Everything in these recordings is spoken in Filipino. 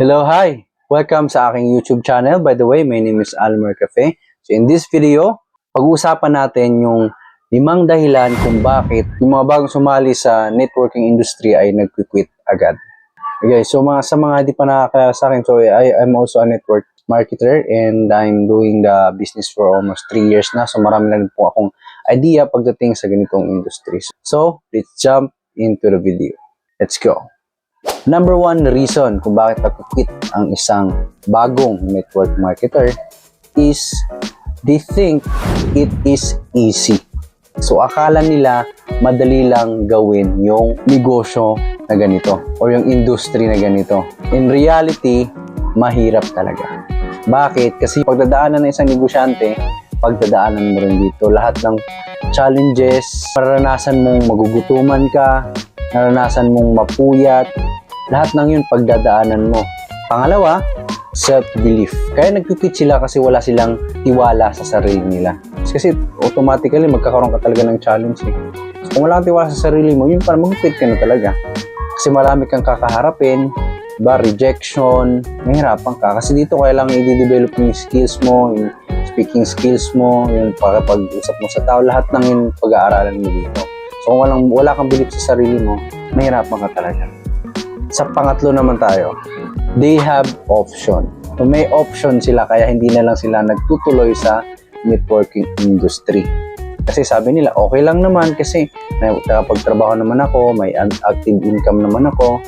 Hello, hi! Welcome sa aking YouTube channel. By the way, my name is Almer Cafe. So in this video, pag-uusapan natin yung 5 dahilan kung bakit yung mga bagong sumali sa networking industry ay nag-quit agad. Okay, so sa mga di pa nakakilala sa akin, so I'm also a network marketer and I'm doing the business for almost 3 years na. So marami na rin po akong idea pagdating sa ganitong industry. So let's jump into the video. Let's go! Number 1 reason kung bakit nag-quit ang isang bagong network marketer is they think it is easy. So akala nila madali lang gawin yung negosyo na ganito or yung industry na ganito. In reality, mahirap talaga. Bakit? Kasi pagdadaanan ng isang negosyante, pagdadaanan mo rin dito lahat ng challenges, maranasan mong magugutuman ka, naranasan mong mapuyat, lahat ng yun pagdadaanan mo. Pangalawa, self-belief. Kaya nag-quit sila kasi wala silang tiwala sa sarili nila. Kasi automatically magkakaroon ka talaga ng challenge. So, kung wala kang tiwala sa sarili mo, yun parang mag-quit ka na talaga. Kasi marami kang kakaharapin, diba? Rejection, mahirapan ka. Kasi dito kailangan i-develop yung skills mo, yung speaking skills mo, yung pag-usap mo sa tao, lahat ng yun pag-aaralan mo dito. So kung wala kang belief sa sarili mo, mahirapan ka talaga. Sa pangatlo naman tayo, they have option. So may option sila kaya hindi na lang sila nagtutuloy sa networking industry. Kasi sabi nila, okay lang naman kasi nakapagtrabaho naman ako, may active income naman ako,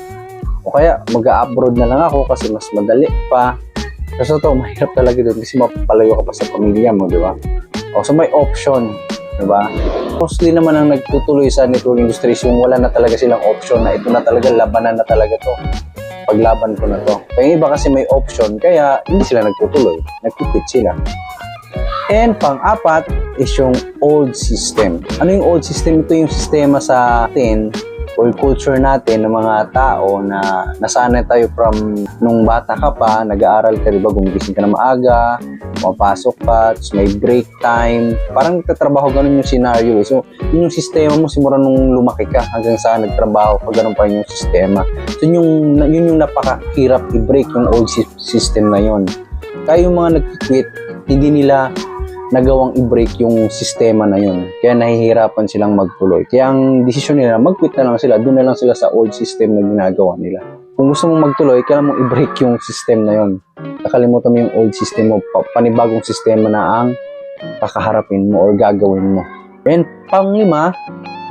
o kaya mag-a-abroad na lang ako kasi mas madali pa. Kasi ito, mahirap talaga doon kasi mapalayo ka pa sa pamilya mo, di ba? O, so may option, di ba? Mostly naman ang nagtutuloy sa network industry yung wala na talaga silang option na ito na talaga, labanan na talaga to. Paglaban ko na to. Kaya iba kasi may option, kaya hindi sila nagtutuloy. Nagtitip sila. And pang-apat is yung old system. Ano yung old system? Ito yung sistema sa atin or culture natin ng mga tao na nasanay tayo from nung bata ka pa, nag-aaral ka, diba, gumigising ka na maaga, mapasok ka, may break time, parang nagtatrabaho, ganun yung scenario. So, yun yung sistema mo simula nung lumaki ka hanggang sa nagtrabaho ka, ganun pa yung sistema. So, yun yung napakahirap i-break yung old system na yun. Kaya yung mga nag-quit, hindi nila nagawang i-break yung sistema na yun. Kaya nahihirapan silang magtuloy. Kaya ang desisyon nila, mag-quit na lang sila. Doon na lang sila sa old system na ginagawa nila. Kung gusto mong magtuloy, kailangan mong i-break yung system na yun. Nakalimutan mo yung old system mo. Panibagong sistema na ang kakaharapin mo or gagawin mo. And pang-5,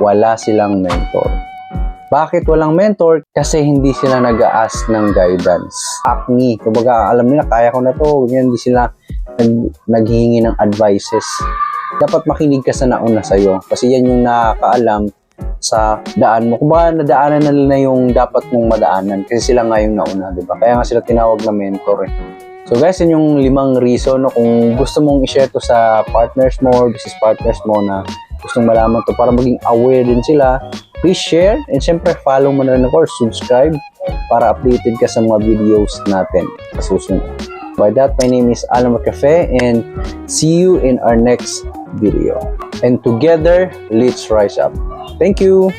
wala silang mentor. Bakit walang mentor? Kasi hindi sila nag-a-ask ng guidance. Acne. Kumbaga, alam nila, kaya ko na to. Hindi sila naghihingi ng advices. Dapat makinig ka sa nauna sa'yo. Kasi yan yung nakakaalam sa daan mo. Kumbaga, nadaanan na nila yung dapat mong madaanan. Kasi sila nga yung nauna, diba? Kaya nga sila tinawag na mentor eh. So guys, yun yung 5 reason. No? Kung gusto mong i-share to sa partners mo, business partners mo na gustong malaman to para maging aware din sila, please share. And syempre, follow mo na rin ako or subscribe para updated ka sa mga videos natin sa susunod. By that, my name is Almer Cafe and see you in our next video. And together, let's rise up. Thank you!